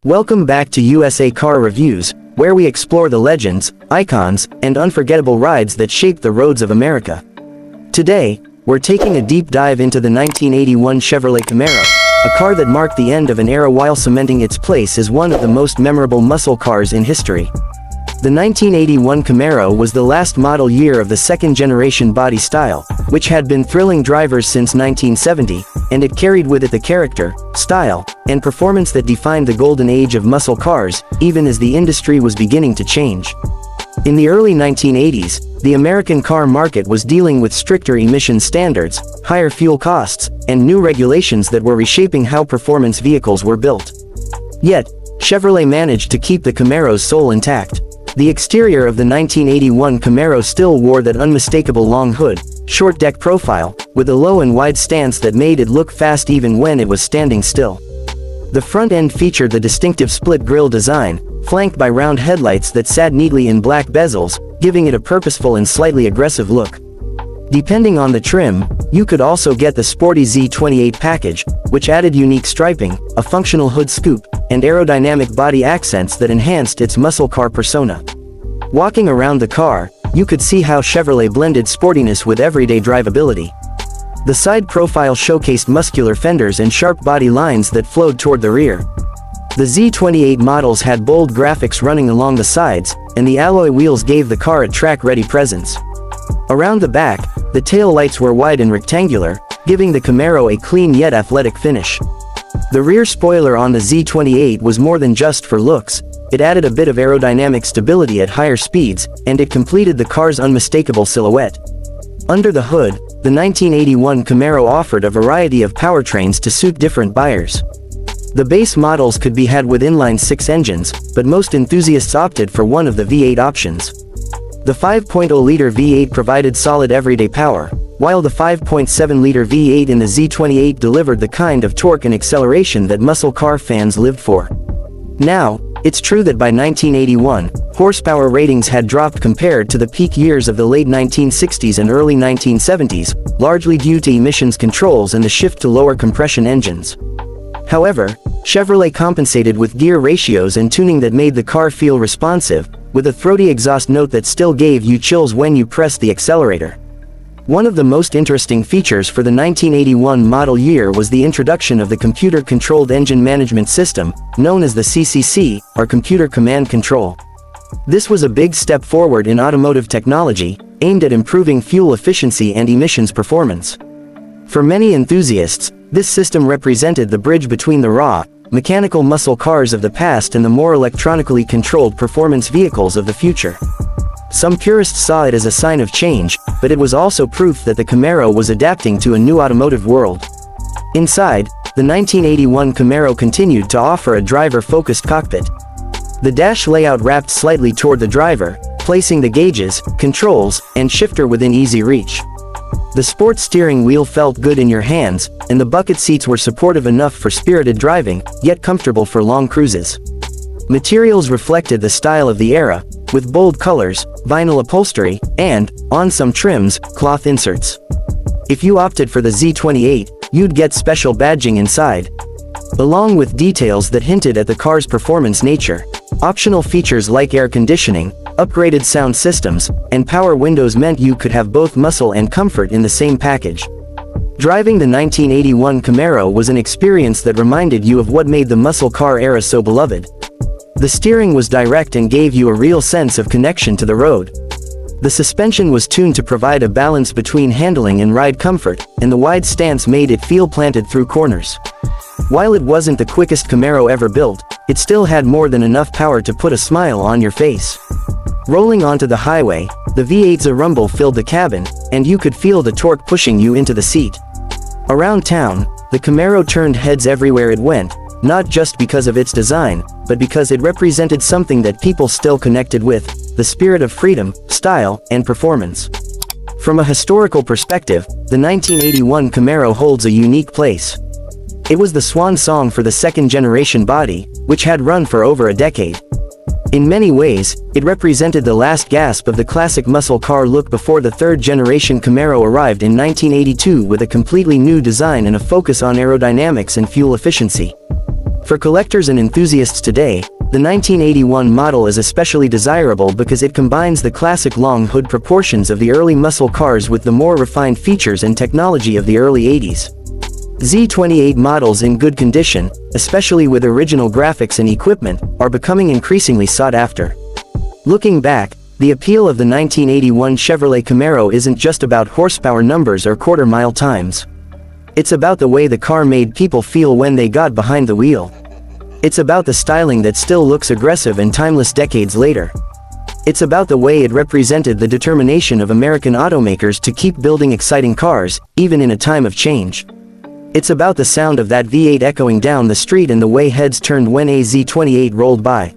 Welcome back to USA Car Reviews, where we explore the legends, icons, and unforgettable rides that shaped the roads of America. Today, we're taking a deep dive into the 1981 Chevrolet Camaro, a car that marked the end of an era while cementing its place as one of the most memorable muscle cars in history. The 1981 Camaro was the last model year of the second-generation body style, which had been thrilling drivers since 1970, and it carried with it the character, style, and performance that defined the golden age of muscle cars, even as the industry was beginning to change. In the early 1980s, the American car market was dealing with stricter emission standards, higher fuel costs, and new regulations that were reshaping how performance vehicles were built. Yet, Chevrolet managed to keep the Camaro's soul intact. The exterior of the 1981 Camaro still wore that unmistakable long hood, short deck profile, with a low and wide stance that made it look fast even when it was standing still. The front end featured the distinctive split grille design, flanked by round headlights that sat neatly in black bezels, giving it a purposeful and slightly aggressive look. Depending on the trim, you could also get the sporty Z28 package, which added unique striping, a functional hood scoop, and aerodynamic body accents that enhanced its muscle car persona. Walking around the car, you could see how Chevrolet blended sportiness with everyday drivability. The side profile showcased muscular fenders and sharp body lines that flowed toward the rear. The Z28 models had bold graphics running along the sides, and the alloy wheels gave the car a track-ready presence. Around the back, the tail lights were wide and rectangular, giving the Camaro a clean yet athletic finish. The rear spoiler on the Z28 was more than just for looks. It added a bit of aerodynamic stability at higher speeds, and it completed the car's unmistakable silhouette. Under the hood, the 1981 Camaro offered a variety of powertrains to suit different buyers. The base models could be had with inline-six engines, but most enthusiasts opted for one of the V8 options. The 5.0-liter V8 provided solid everyday power, while the 5.7-liter V8 in the Z28 delivered the kind of torque and acceleration that muscle car fans lived for. Now, it's true that by 1981, horsepower ratings had dropped compared to the peak years of the late 1960s and early 1970s, largely due to emissions controls and the shift to lower compression engines. However, Chevrolet compensated with gear ratios and tuning that made the car feel responsive, with a throaty exhaust note that still gave you chills when you pressed the accelerator. One of the most interesting features for the 1981 model year was the introduction of the Computer-Controlled Engine Management System, known as the CCC, or Computer Command Control. This was a big step forward in automotive technology, aimed at improving fuel efficiency and emissions performance. For many enthusiasts, this system represented the bridge between the raw, mechanical muscle cars of the past and the more electronically controlled performance vehicles of the future. Some purists saw it as a sign of change, but it was also proof that the Camaro was adapting to a new automotive world. Inside, the 1981 Camaro continued to offer a driver-focused cockpit. The dash layout wrapped slightly toward the driver, placing the gauges, controls, and shifter within easy reach. The sports steering wheel felt good in your hands, and the bucket seats were supportive enough for spirited driving, yet comfortable for long cruises. Materials reflected the style of the era, with bold colors, vinyl upholstery, and, on some trims, cloth inserts. If you opted for the Z28, you'd get special badging inside, along with details that hinted at the car's performance nature. Optional features like air conditioning, upgraded sound systems, and power windows meant you could have both muscle and comfort in the same package. Driving the 1981 Camaro was an experience that reminded you of what made the muscle car era so beloved. The steering was direct and gave you a real sense of connection to the road. The suspension was tuned to provide a balance between handling and ride comfort, and the wide stance made it feel planted through corners. While it wasn't the quickest Camaro ever built, it still had more than enough power to put a smile on your face. Rolling onto the highway, the V8's rumble filled the cabin, and you could feel the torque pushing you into the seat. Around town, the Camaro turned heads everywhere it went, not just because of its design, but because it represented something that people still connected with, the spirit of freedom, style, and performance. From a historical perspective, the 1981 Camaro holds a unique place. It was the swan song for the second-generation body, which had run for over a decade. In many ways, it represented the last gasp of the classic muscle car look before the third-generation Camaro arrived in 1982 with a completely new design and a focus on aerodynamics and fuel efficiency. For collectors and enthusiasts today, the 1981 model is especially desirable because it combines the classic long hood proportions of the early muscle cars with the more refined features and technology of the early 80s. Z28 models in good condition, especially with original graphics and equipment, are becoming increasingly sought after. Looking back, the appeal of the 1981 Chevrolet Camaro isn't just about horsepower numbers or quarter-mile times. It's about the way the car made people feel when they got behind the wheel. It's about the styling that still looks aggressive and timeless decades later. It's about the way it represented the determination of American automakers to keep building exciting cars, even in a time of change. It's about the sound of that V8 echoing down the street and the way heads turned when a Z28 rolled by.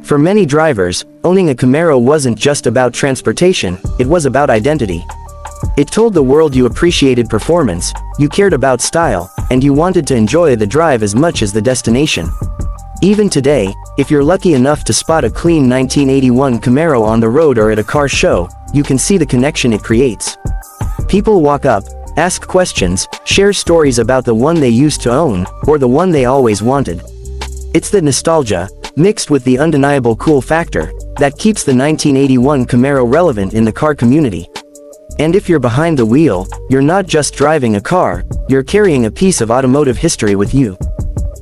For many drivers, owning a Camaro wasn't just about transportation, it was about identity. It told the world you appreciated performance, you cared about style, and you wanted to enjoy the drive as much as the destination. Even today, if you're lucky enough to spot a clean 1981 Camaro on the road or at a car show, you can see the connection it creates. People walk up, ask questions, share stories about the one they used to own, or the one they always wanted. It's the nostalgia, mixed with the undeniable cool factor, that keeps the 1981 Camaro relevant in the car community. And if you're behind the wheel, you're not just driving a car, you're carrying a piece of automotive history with you.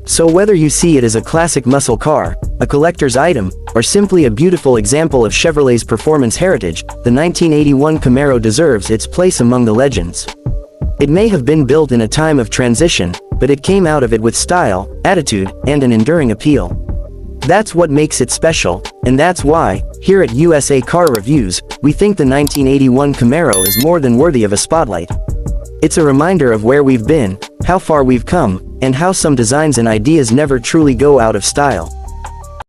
So whether you see it as a classic muscle car, a collector's item, or simply a beautiful example of Chevrolet's performance heritage, the 1981 Camaro deserves its place among the legends. It may have been built in a time of transition, but it came out of it with style, attitude, and an enduring appeal. That's what makes it special, and that's why, here at USA Car Reviews, we think the 1981 Camaro is more than worthy of a spotlight. It's a reminder of where we've been, how far we've come, and how some designs and ideas never truly go out of style.